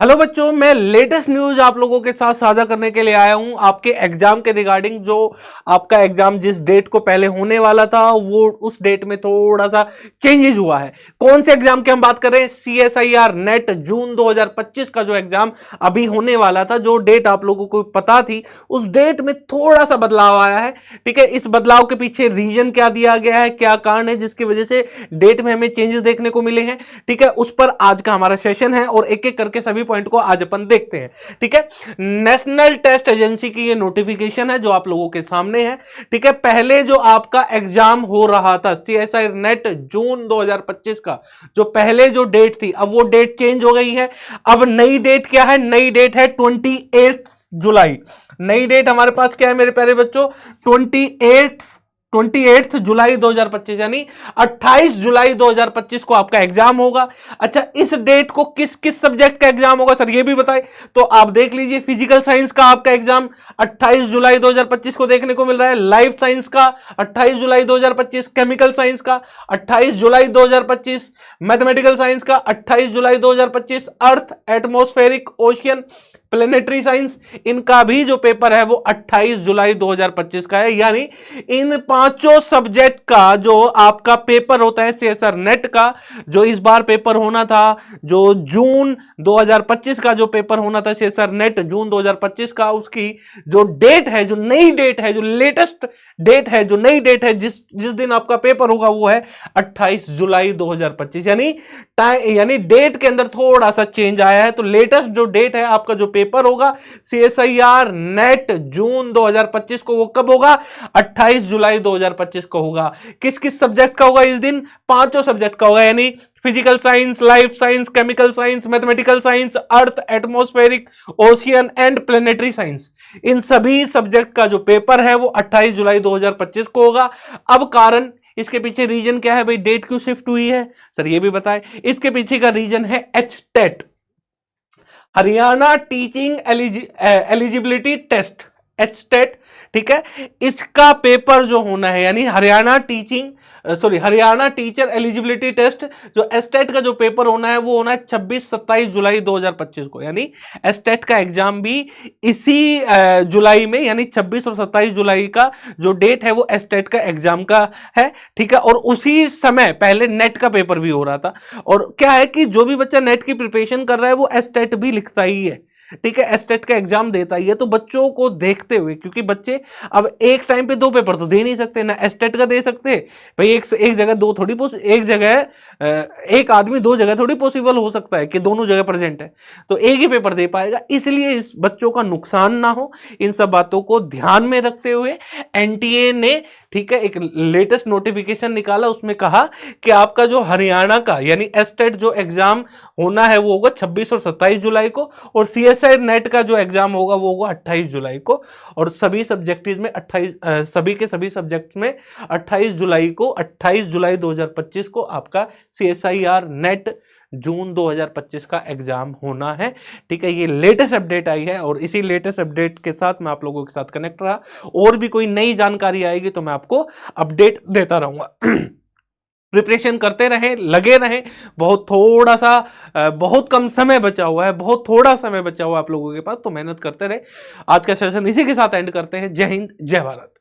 Hello बच्चों, मैं latest news आप लोगों के साथ साझा करने के लिए आया हूं आपके एग्जाम के रिगार्डिंग। जो आपका एग्जाम जिस डेट को पहले होने वाला था वो उस डेट में थोड़ा सा चेंजेस हुआ है। कौन से एग्जाम की हम बात करें? CSIR नेट जून 2025 का जो एग्जाम अभी होने वाला था, जो डेट आप लोगों को पता थी, उस डेट में थोड़ा सा बदलाव आया है। ठीक है, इस बदलाव के पीछे रीजन क्या दिया गया है, क्या कारण है जिसकी वजह से डेट में हमें चेंजेस देखने को मिले हैं। ठीक है, उस पर आज का हमारा सेशन है और एक एक करके सभी पॉइंट को आज अपन देखते हैं। ठीक है, नेशनल टेस्ट एजेंसी की ये नोटिफिकेशन है जो आप लोगों के सामने है। ठीक है, पहले जो आपका एग्जाम हो रहा था CSI नेट जून 2025 का, जो पहले जो डेट थी, अब वो डेट चेंज हो गई है। अब नई डेट क्या है? नई डेट है 28 जुलाई। नई डेट हमारे पास क्या है मेरे प्यारे बच्चों? 28 जुलाई 2025, यानी 28 जुलाई 2025 को आपका एग्जाम होगा। अच्छा, इस डेट को किस किस सब्जेक्ट का एग्जाम होगा सर, ये भी बताएं। तो आप देख लीजिए, फिजिकल साइंस का आपका एग्जाम 28 जुलाई 2025 को देखने को मिल रहा है। लाइफ साइंस का 28 जुलाई 2025, केमिकल साइंस का 28 जुलाई 2025, मैथमेटिकल साइंस का 28 जुलाई 2025, अर्थ, एटमॉस्फेरिक, ओशियन, प्लेनेटरी साइंस, इनका भी जो पेपर है वो 28 जुलाई 2025 का है। यानी इन पांचों सब्जेक्ट का जो आपका पेपर होता है CSR नेट का, जो इस बार पेपर होना था, जो जून 2025 का जो पेपर होना था CSR नेट जून 2025 का, उसकी जो डेट है, जो नई डेट है, जो लेटेस्ट डेट है, जो नई डेट है, जिस जिस दिन आपका पेपर होगा वो है 28 जुलाई 2025। यानी डेट के अंदर थोड़ा सा चेंज आया है। तो लेटेस्ट जो डेट है आपका जो पेपर होगा CSIR नेट जून 2025 को, वो कब होगा? 28 जुलाई 2025 को होगा। किस किस सब्जेक्ट का होगा इस दिन? पांचों सब्जेक्ट का होगा, यानी physical science, life science, chemical science, mathematical science, earth, atmospheric, ocean and planetary science. इन सभी सब्जेक्ट का जो पेपर है वो 28 जुलाई 2025 को होगा। अब कारण, इसके पीछे रीजन क्या है भाई? डेट क्यों शिफ्ट हुई है सर, ये भी बताएं। इसके पीछे का रीजन है HTET, Haryana teaching eligibility test, HTET। ठीक है, इसका पेपर जो होना है, यानी हरियाणा टीचर एलिजिबिलिटी टेस्ट, जो एस्टेट का जो पेपर होना है वो होना है 26-27 जुलाई 2025 को। यानी एस्टेट का एग्जाम भी इसी जुलाई में, यानी 26 और 27 जुलाई का जो डेट है वो एस्टेट का एग्जाम का है। ठीक है, और उसी समय पहले नेट का पेपर भी हो रहा था। और क्या है कि जो भी बच्चा नेट की प्रिपरेशन कर रहा है वो एस्टेट भी लिखता ही है। ठीक है, एस्टेट का एग्जाम देता ही है। तो बच्चों को देखते हुए, क्योंकि बच्चे अब एक टाइम पे दो पेपर तो दे नहीं सकते, ना एस्टेट का दे सकते भाई, एक जगह दो थोड़ी, एक जगह एक आदमी दो जगह थोड़ी पॉसिबल हो सकता है कि दोनों जगह प्रेजेंट है, तो एक ही पेपर दे पाएगा। इसलिए इस बच्चों का नुकसान ना हो, इन सब बातों को ध्यान में रखते हुए NTA ने, ठीक है, एक लेटेस्ट नोटिफिकेशन निकाला। उसमें कहा कि आपका जो हरियाणा का, यानी एस्टेट जो एग्जाम होना है वो होगा 26 और 27 जुलाई को, और CSI नेट का जो एग्जाम होगा वो होगा 28 जुलाई को। और सभी सब्जेक्टिव में सभी के सभी सब्जेक्ट में 28 जुलाई को, 28 जुलाई 2025 को आपका CSIR नेट जून 2025 का एग्जाम होना है। ठीक है, ये लेटेस्ट अपडेट आई है और इसी लेटेस्ट अपडेट के साथ मैं आप लोगों के साथ कनेक्ट रहा। और भी कोई नई जानकारी आएगी तो मैं आपको अपडेट देता रहूंगा। प्रिपरेशन करते रहें, लगे रहें। बहुत कम समय बचा हुआ है, बहुत थोड़ा समय बचा हुआ है आप लोगों के पास, तो मेहनत करते रहे। आज का सेशन इसी के साथ एंड करते हैं। जय हिंद, जय भारत।